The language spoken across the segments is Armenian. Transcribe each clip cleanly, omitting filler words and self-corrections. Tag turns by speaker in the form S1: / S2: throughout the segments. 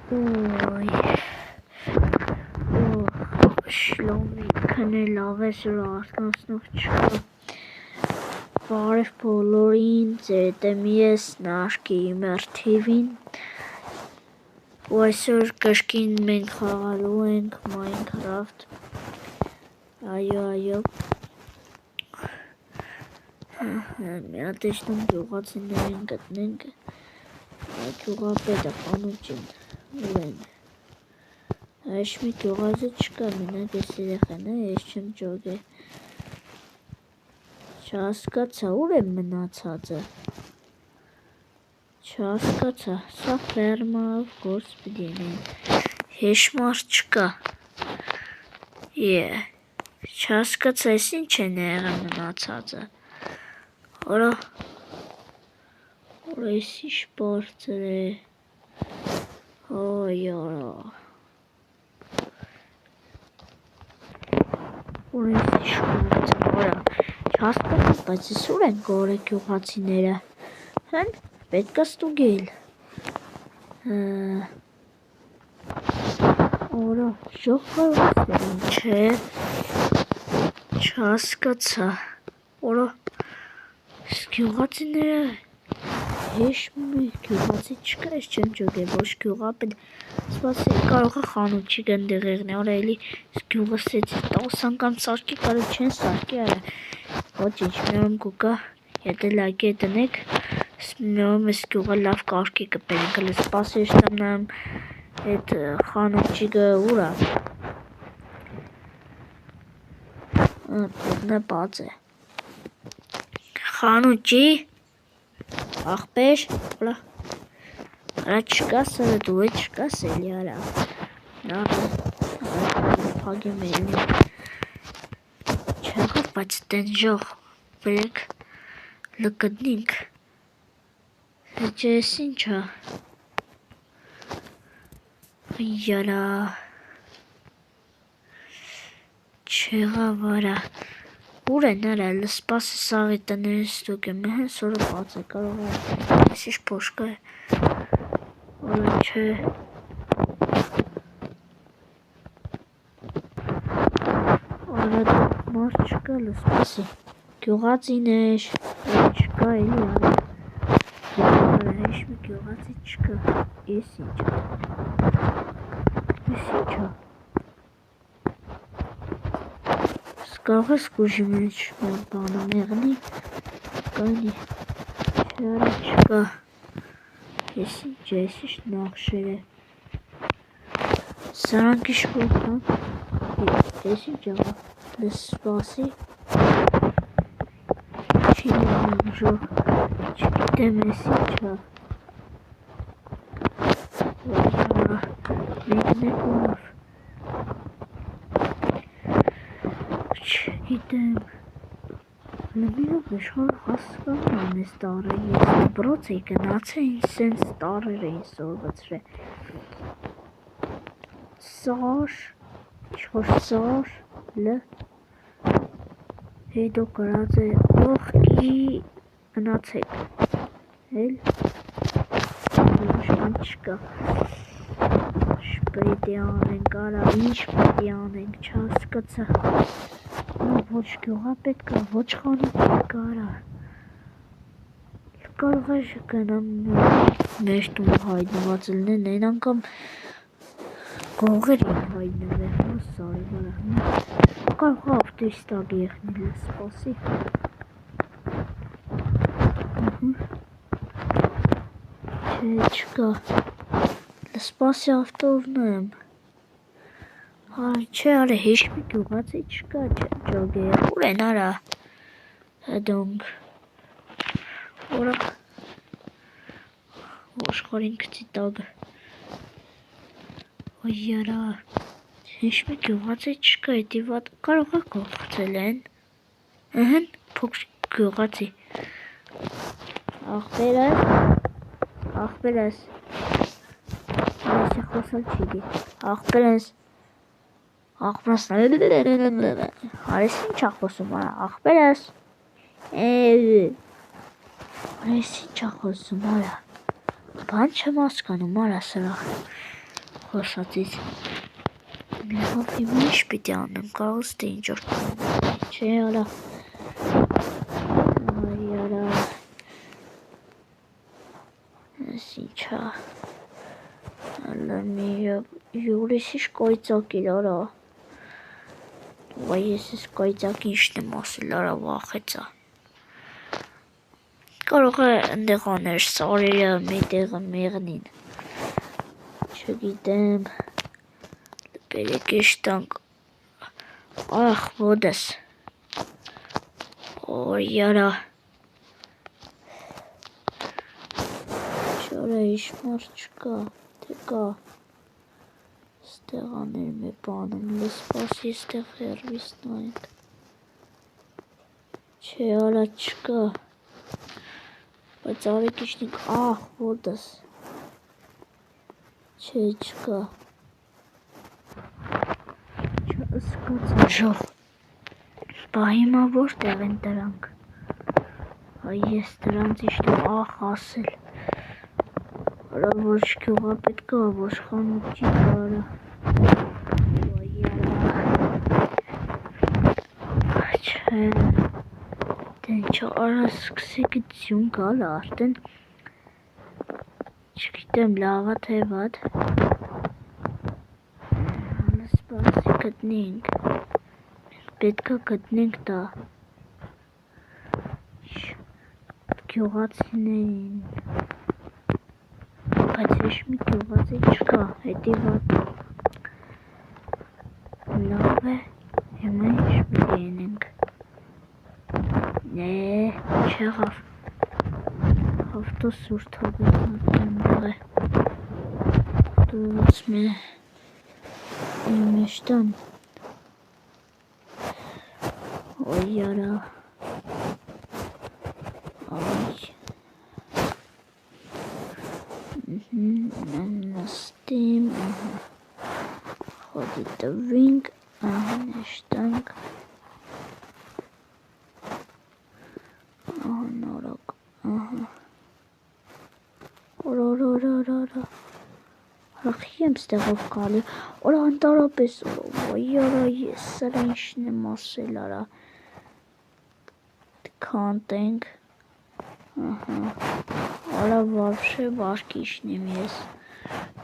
S1: Ой. Շլոմիկն էլ ավես որ արթնացնող չկա։ Բարև բոլորին, ձեր դեմ ես Նաշկի Մերթիվին։ Ու այսօր կրկին մենք խաղալու ենք Minecraft։ Այո։ Մի հատ էստում գյուղացիներին գտնենք։ Գյուղապետը խանութին ուր են։ Այս մի գյուղացի չկա, մենակ էս երեխան է, ես չեմ ճոգել։ Չհասկացա, ուր է մնացածը։ Չհասկացա, սա ֆերմայով գործ պիտի ունեն։ Հեշմար չկա։ Չհասկացա, այս ինչ է եղել մնացածը։ Արա այս ինչ բարձր է։ Արա։ Ուր այս ինչ բարձր, արա։ Չհասկացա, բայց ես ուր են գորե գյուղացիները։ Հեն, պետք է ստուգել։ Արա, ժող կարող է չէ։ Չհասկացա։ Արա, գյուղացիները հեշ մի գյուղացի չկա, ես չեմ ճոգել, ոչ գյուղապետ, սպասի կարող է խանութ չի գնդեղ եղնի, արա էլի գյուղը սեցի 10 անգամ սարքի կարող չեն սարքի արա, ոչինչ, մերում կուկա, եթե լայք է տնեք, մերում ես գյուղը լավ կարգի կպերենք, հլը սպասի եշտամ նայում էդ խանութ չիգը ուրա, պետն է բաց է, խանութ չի, աղբեր, արա չկաս արա դու է չկաս էլի արա, փագեմ էլի, չեղավ, բայց տեն ժող, բրեք, լկդնինք, հեչ ես ինչա, յարա, չեղավ արա, ուր են արա, լսպասի սաղի տներս դուք եմ, հեն սորը բաց է, կարող է, ես ինչ պոշկա է, որը չէ, արա դուք մարդ չկա, լսպասի, գյուղացիներ, չկա էլի արա, հեշ մի գյուղացի չկա, ես ինչա, Կարող ես կուժի մեջ մոր բանը մեղնի, կանի, չարա չկա, ես ինչ նախշեր է, սարանք ինչ կողան, ես ինչ աղա, լսպասի, չի նամում ժող, չգիտեմ ես ինչա, մեկն է կորավ, Չգիտեմ, լմիրով ես հոր հասկանում եմ ես տարը, ես դբրոց էի գնացե, ինչ սենց տարեր էին սորվացրե, սար, ինչ-որ սար, հետո կրած է ողքի գնացեք, էլ, ոչ չկա, պետի անենք, արա, ինչ պետի անենք, չհասկացա, ոչ գյուղապետ կա, ոչ խանութ կա, արա, կարող է գնամ մեր տուն հայտնված լնեն, են անգամ գողեր են հայտնվել, հոս սարի վրա, կարող է ավտոստագ եղնել, սպասի, չէ, չկա, սպասի ավտովն եմ, չէ, արա, հեշ մի գյուղացի չկա, չեմ ճոգել, ուր են արա, հդոնք, որա, ոշխորին կծի տագը, ոյ արա, հեշ մի գյուղացի չկա, էդի վատ, կարող է կողցել են, հեն, փոքր գյուղացի, աղբեր ես, ես խոսալ չիգի, աղբեր ես, արես ինչ ախոսում արա, աղբեր ես, արես ինչ ախոսում արա, բան չեմ հասկանում արա սրա, խոսածից։ Լավ, հիմա ինչ պիտի անեմ, կարող ես թե ինչ-որ կանեմ, չէ, արա։ Այ, արա։ Ես ինչա։ Ալա մի յուրիսիշ կոյծակ իր, արա։ Վայ, ես ես կոյծակ ինչն եմ ասել, արա, վախեցա։ Կարող է ընդեղ աներ սարերը մի տեղը մեղնին։ Չգիտեմ, բերեք իշտանք, ախ, ոտս, ոյ, արա, չարա իշմար չկա, թե կա, ստեղ աներ մի բանում, լսպասի ստեղ հերվիս նայենք, չէ, արա չկա, բայց արեք իշնիկ, ախ, ոտս, չէ, չկա, չասկացա ժող, բա հիմա որտեղ են դրանք, այ ես դրանց իշտեմ ախ ասել, արա ոչ գյուղա պետք է, ոչ խանութ չի կարա, ոյ արա, չէ, դեն չա արա սկսի գծյուն գալ արդեն, չգիտեմ լավա թե վատ, սպասի գտնենք, պետք է գտնենք դա, գյուղացիներին, բայց ոչ մի գյուղացի չկա, հետի վատ, լավ է, հիմա ինչ պիտի ենենք, չեղավ, ավտո սուրտ հոգետ ընդեղ է, դուրս մե մեշտան, ոյ արա, նստիմ, խոդի տվինք, նշտանք, նորոք, օրորորորորո, հախի եմ ստեղով կալի, որա անտարապես, ոյ արա, ես սրա ինչն եմ ասել արա, կանտենք, արա վարվշե վարկիշն եմ ես,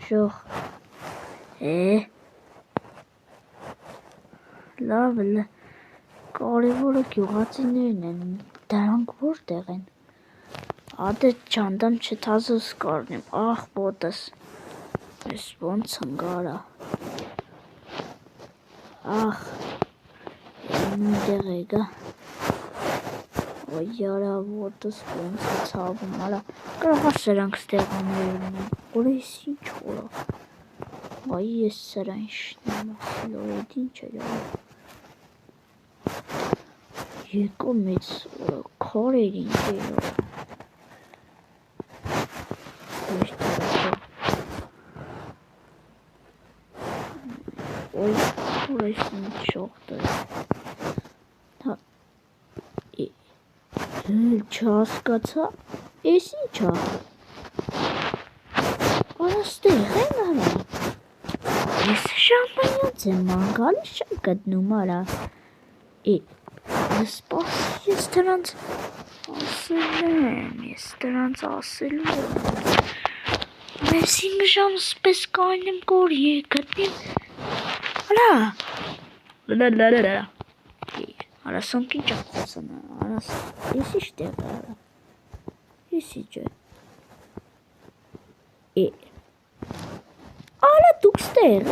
S1: ժող, լավ, կարևորը գյուղացիներն են, դրանք որտեղ են, ադե ճանդամ չթազոս կարնեմ, ախ բոտս, ես ոնց ընգարա, ախ, նույնտեղ էգա, ոյ արա ոտս ոնց է ցավում, արա, կարաղա սրանք ստեղաներն են, որ ես ինչ որա, վայ ես սրա ինչն եմ ասել, որ էդ ինչ էր արա, եկո մեծ քարեր ինչ էր արա, ոյ, որ ես ինչ շողտ էր, չհասկացա, ես ինչ ա, արա ստեղ են արա, ես շամպանյաց եմ մանգալիս չեմ գտնում արա, սպաս ես դրանց ասելու եմ, ես 5 ժամ սպես կանեմ կոր գտնիմ, արա, արա սոնք ինչ աղցան, արա, ես ինչ տեղ արա, ես ինչ է, արա դուք ստեղ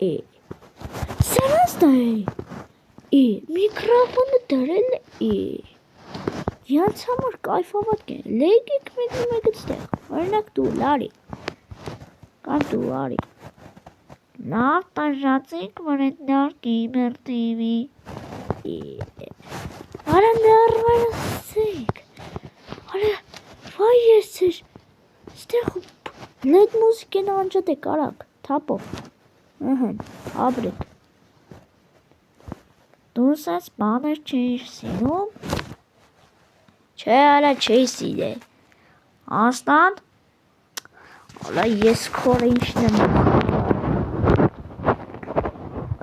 S1: եք, սրանց դա է, միկրոֆոնը դրել է, յանց համար կայֆավատ կեն, լեգիք մեկը ստեղ, օրինակ դու լարի, կամ դու արի, նավ տաժացինք մրենդարկի մերտիվի, արա նարվարը սեք, արա վայ ես էր, ստեղ լեդ մուսիկ են անջատ է կարակ, թապով, աբրեք, դու սած բաներ չեիր սինում, չէ արա չի սիրել, աստան, Արա ես քորը ինչն եմ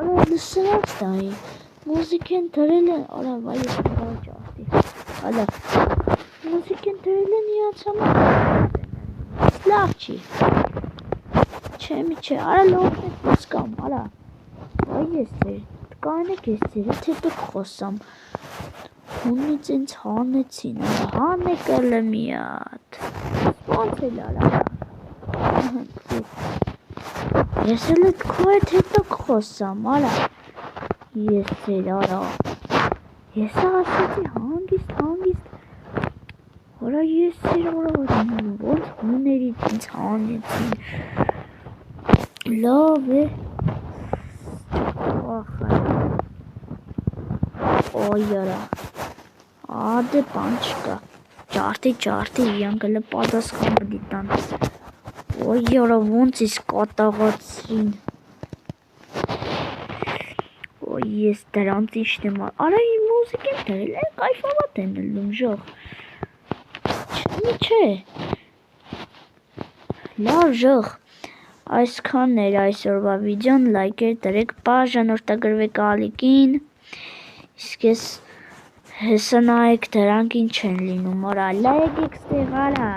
S1: Արա լսրած տայի մուզիկեն դրել են արա վայ ես կարող ճարտի Արա մուզիկեն դրել են իրանց համար լավ չի Չէ արա լողն եք ուսկամ արա վայ ես ձեր կանեք ես ձեր հետո կխոսամ Հունից ինձ հանեցին արա հանեք ըլը միատ Ոնց էլ արա Ես էլ էդ քո հետո կխոսամ, արա, ես ձեր արա, ես ասեցի հանգիստ, արա ես ձեր արա, ոնց հուներից ինձ հանեցին, լավ է, օй արա, ադե բան չկա, ճարտի, իրանք էլ պատասխանը դիտան, Ոյ արա ոնց ես կատաղացրին Ոյ ես դրանց ինչն եմ Արա իմ մուզիկեն դրել է կայֆավատ են ելնում ժող Չէ Լավ ժող Այսքանն էր այսօրվա վիդեոն լայքեր դրեք բաժանորդագրվեք ալիքին Իսկ ես հեսա նայեք դրանք ինչ են լինում Արա լայք եք ստեղ արա